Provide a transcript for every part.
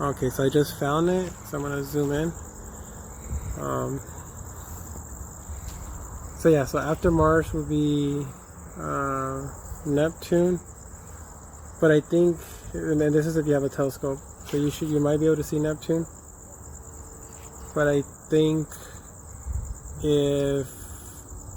Okay, so I just found it, so I'm gonna zoom in. So yeah, so after Mars would be Neptune, but I think, and this is if you have a telescope, so you might be able to see Neptune, but I think if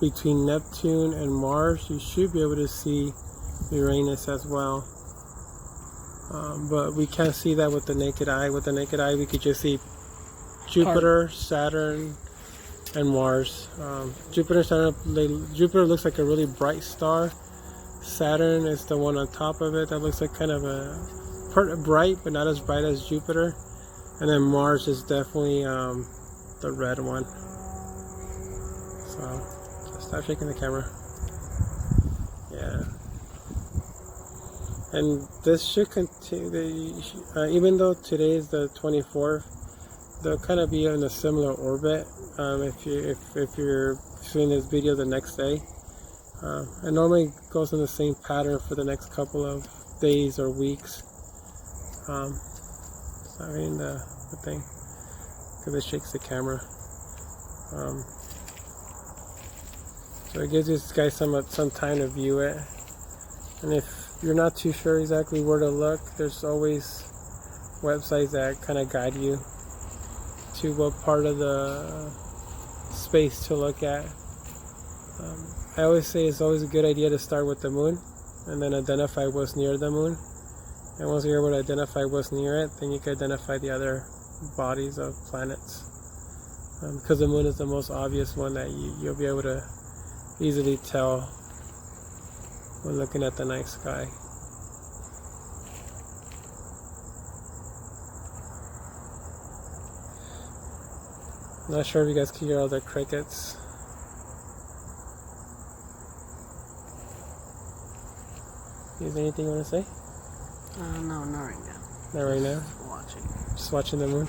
between Neptune and Mars, you should be able to see Uranus as well. But we can't see that with the naked eye. With the naked eye, we could just see Jupiter, Saturn, and Mars. Jupiter looks like a really bright star. Saturn is the one on top of it that looks like kind of a bright, but not as bright as Jupiter. And then Mars is definitely the red one. So just stop shaking the camera. Yeah. And this should continue, even though today is the 24th, they'll kind of be in a similar orbit. If you're seeing this video the next day, it normally goes in the same pattern for the next couple of days or weeks. Sorry, the thing, because it shakes the camera. So it gives you guys some time to view it, and if you're not too sure exactly where to look, there's always websites that kind of guide you to what part of the space to look at. I always say it's always a good idea to start with the moon and then identify what's near the moon, and once you're able to identify what's near it, then you can identify the other bodies of planets, because the moon is the most obvious one that you'll be able to easily tell when looking at the night sky. Not sure if you guys can hear all the crickets. Is there anything you want to say? No, not right now. Not right now? Watching. Just watching the moon?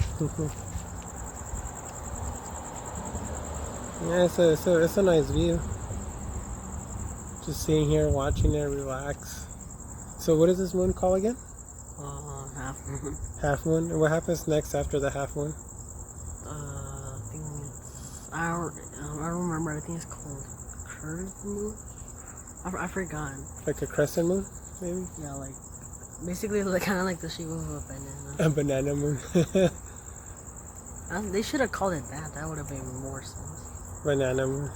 Yeah, it's a nice view. Just sitting here, watching it, relax. So what is this moon called again? Half moon. Half moon? And what happens next after the half moon? I don't remember. I think it's called curved moon. I forgot. Like a crescent moon, maybe? Yeah, like basically like kind of like the shape of a banana. A banana moon. They should have called it that. That would have made more sense. Banana moon.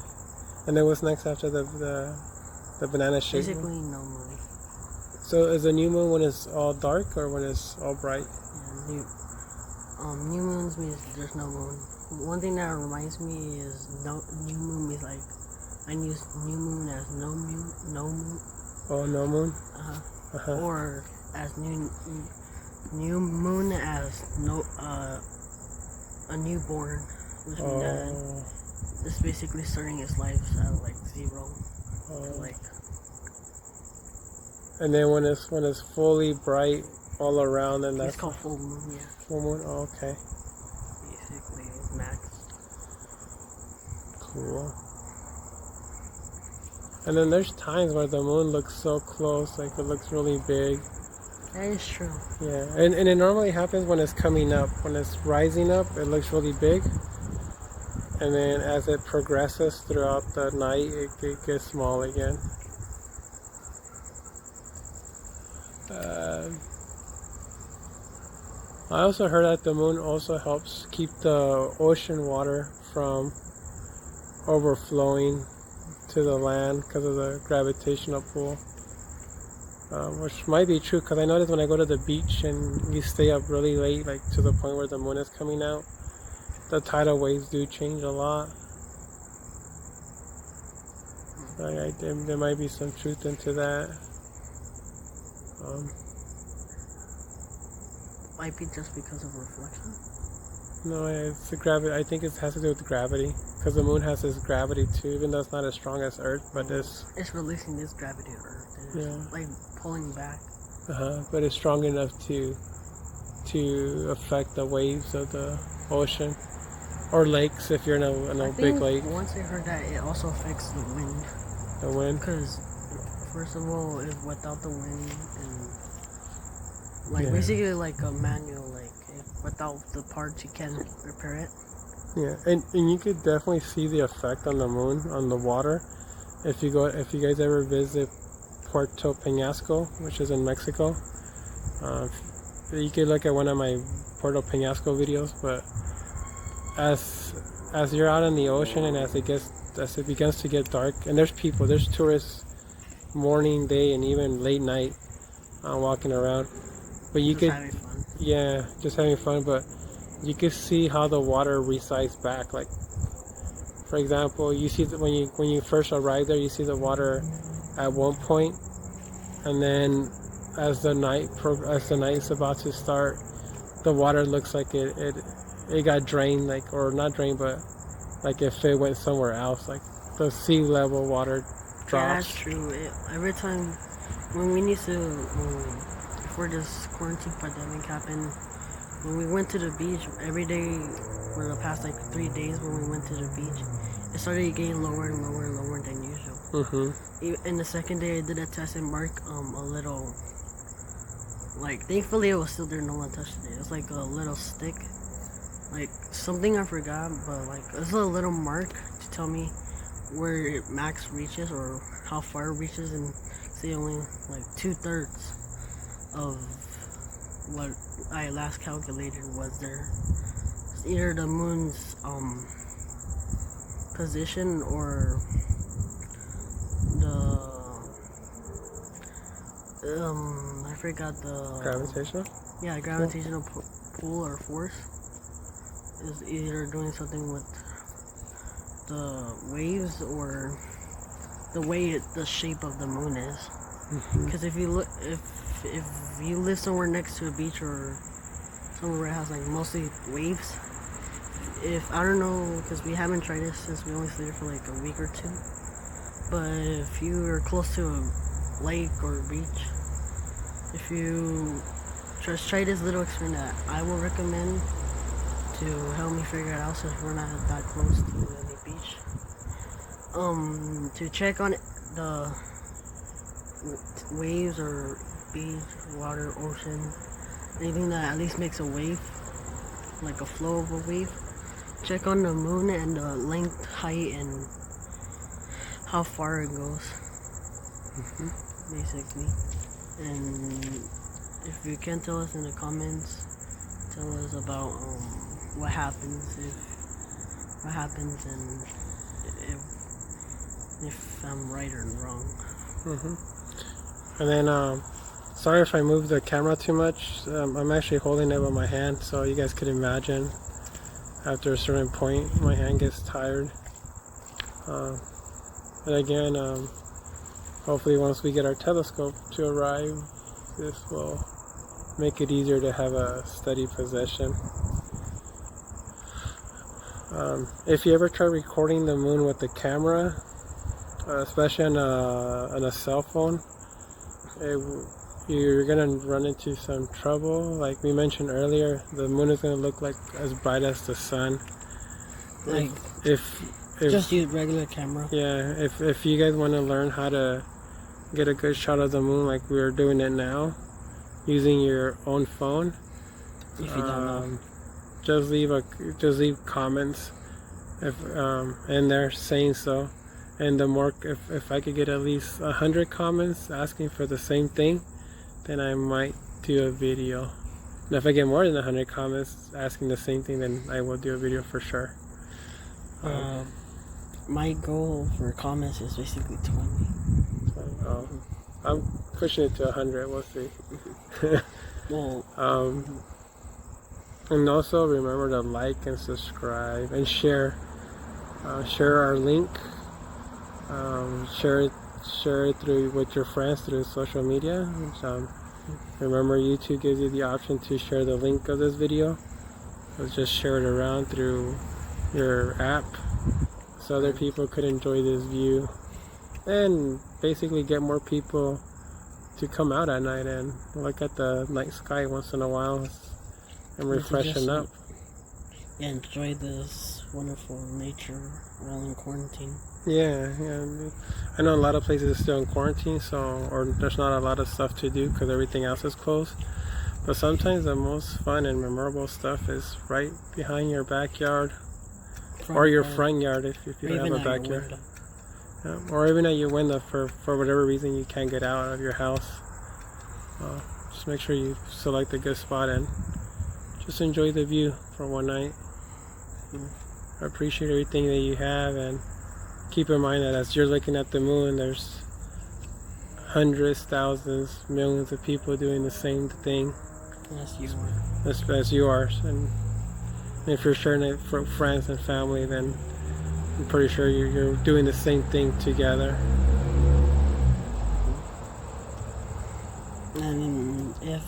And then what's next after the banana shape? Basically, no moon. So is a new moon when it's all dark or when it's all bright? Yeah, new moons means there's no moon. One thing that reminds me is new moon means like I use new moon as no moon. Oh, no moon. Or as new moon as no a newborn, which means that it's basically starting its life at like 0 to like. And then when it's fully bright all around, then that's it's called full moon. Yeah. Full moon. Oh, okay. Basically, max. Cool. And then there's times where the moon looks so close, like it looks really big. That is true. Yeah, and it normally happens when it's coming up. When it's rising up, it looks really big. And then as it progresses throughout the night, it gets small again. I also heard that the moon also helps keep the ocean water from overflowing to the land because of the gravitational pull, which might be true, because I notice when I go to the beach and we stay up really late, like to the point where the moon is coming out, the tidal waves do change a lot. There might be some truth into that. Might be just because of reflection. No, it's the gravity. I think it has to do with gravity, because the moon has this gravity too, even though it's not as strong as Earth, but it's releasing this gravity to Earth. It's like pulling back. But it's strong enough to affect the waves of the ocean or lakes if you're in a big lake. Once I heard that it also affects the wind. The wind? Because first of all, without the wind and like basically like a manual, like if without the parts, you can repair it. Yeah, and you could definitely see the effect on the moon, on the water. If you guys ever visit Puerto Peñasco, which is in Mexico, you could look at one of my Puerto Peñasco videos. But as you're out in the ocean and as it begins to get dark, and there's tourists, morning, day, and even late night, walking around. But you Just could, having fun. yeah, just having fun. But you could see how the water resides back. Like, for example, you see that when you first arrive there, you see the water at one point, and then as the night's about to start, the water looks like it got drained, like, or not drained, but like if it went somewhere else, like the sea level water drops. Yeah, that's true. Every time when we need to, before this quarantine pandemic happened, when we went to the beach, every day for the past like 3 days when we went to the beach, it started getting lower and lower and lower than usual. Mm-hmm. And the second day I did a test and marked a little, like, thankfully it was still there, no one touched it. It was like a little stick, like something I forgot, but like it's a little mark to tell me where it max reaches or how far it reaches, and say only like 2/3 of what I last calculated was there. It's either the moon's position or the I forgot the Gravitational. yeah, gravitational pull or force is either doing something with the waves or the way the shape of the moon is. Because if you look, if you live somewhere next to a beach or somewhere where it has like mostly waves, if I don't know, because we haven't tried this since we only stayed there for like a week or two, but if you are close to a lake or a beach, if you just try this little experiment that I will recommend to help me figure it out, since we're not that close to any beach, to check on the waves or beach, water, ocean, anything that at least makes a wave, like a flow of a wave. Check on the moon and the length, height, and how far it goes, basically. And if you can tell us in the comments, tell us about what happens and if I'm right or wrong. And then, sorry if I move the camera too much. I'm actually holding it with my hand, so you guys could imagine. After a certain point, my hand gets tired. And again, hopefully once we get our telescope to arrive, this will make it easier to have a steady position. If you ever try recording the moon with the camera, especially on a cell phone, you're gonna run into some trouble. Like we mentioned earlier, the moon is gonna look like as bright as the sun. Like, if just use regular camera. Yeah, if you guys want to learn how to get a good shot of the moon like we're doing it now, using your own phone, If you don't know, just leave comments in there saying so. And the more, if I could get at least 100 comments asking for the same thing, then I might do a video. And if I get more than 100 comments asking the same thing, then I will do a video for sure. my goal for comments is basically 20. I'm pushing it to 100. We'll see. Well, and also remember to like and subscribe and share. Share our link. Share it through with your friends through social media. Remember, YouTube gives you the option to share the link of this video. So just share it around through your app, so other people could enjoy this view, and basically get more people to come out at night and look at the night sky once in a while and refreshen up. Enjoy this wonderful nature while in quarantine. Yeah. I know a lot of places are still in quarantine, or there's not a lot of stuff to do because everything else is closed. But sometimes the most fun and memorable stuff is right behind your backyard or your front yard if you don't have a backyard. Yeah, or even at your window for whatever reason you can't get out of your house. Just make sure you select a good spot and just enjoy the view for one night. Appreciate everything that you have, and keep in mind that as you're looking at the moon, there's hundreds, thousands, millions of people doing the same thing as you are. And if you're sharing it for friends and family, then I'm pretty sure you're doing the same thing together. And if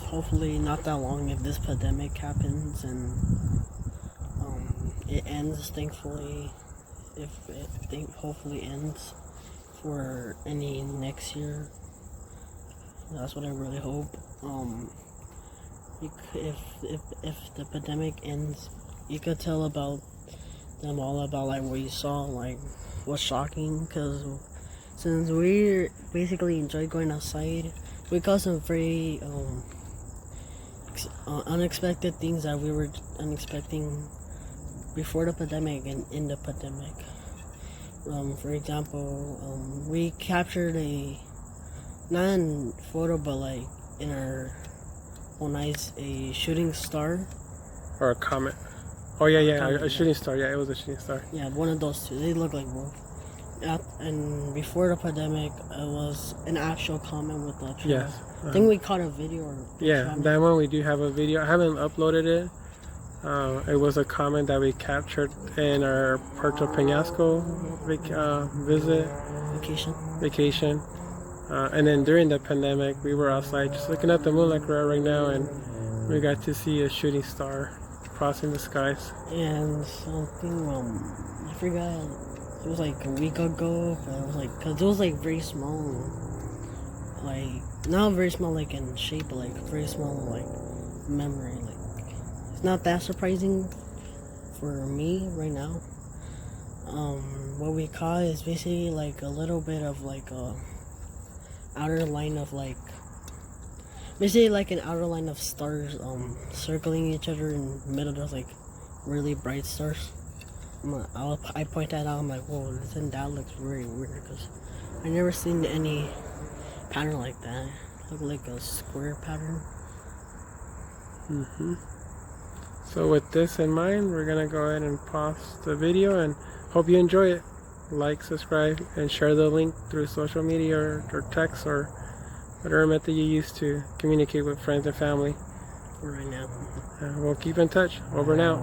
hopefully not that long, if this pandemic happens and it ends, thankfully, if it hopefully ends for any next year, that's what I really hope. If the pandemic ends, you could tell about them all about like what you saw, like what's shocking, because since we basically enjoy going outside, we got some very unexpected things that we were unexpecting before the pandemic and in the pandemic. For example, we captured not in photo but like in our own eyes, a shooting star. Or a comet. Oh yeah, a shooting star. Yeah, it was a shooting star. Yeah, one of those two. They look like both. And before the pandemic, it was an actual comet with the trailer. Yes. I think we caught a video or yeah, that one we do have a video. I haven't uploaded it. It was a comment that we captured in our Puerto Penasco vacation. And then during the pandemic, we were outside just looking at the moon like we're at right now, and we got to see a shooting star crossing the skies. And something, I forgot, it was like a week ago, but it was like, cause it was like very small, like, not very small like in shape, but like very small like memory, like, it's not that surprising for me right now. What we caught is basically like a little bit of like a outer line of like, basically like an outer line of stars circling each other, in the middle there's like really bright stars. I point that out, I'm like, whoa, that looks very weird, because I never seen any pattern like that. It looked like a square pattern. So with this in mind, we're gonna go ahead and pause the video, and hope you enjoy it. Like, subscribe, and share the link through social media or text or whatever method you use to communicate with friends and family. For right now. We'll keep in touch. Over and out.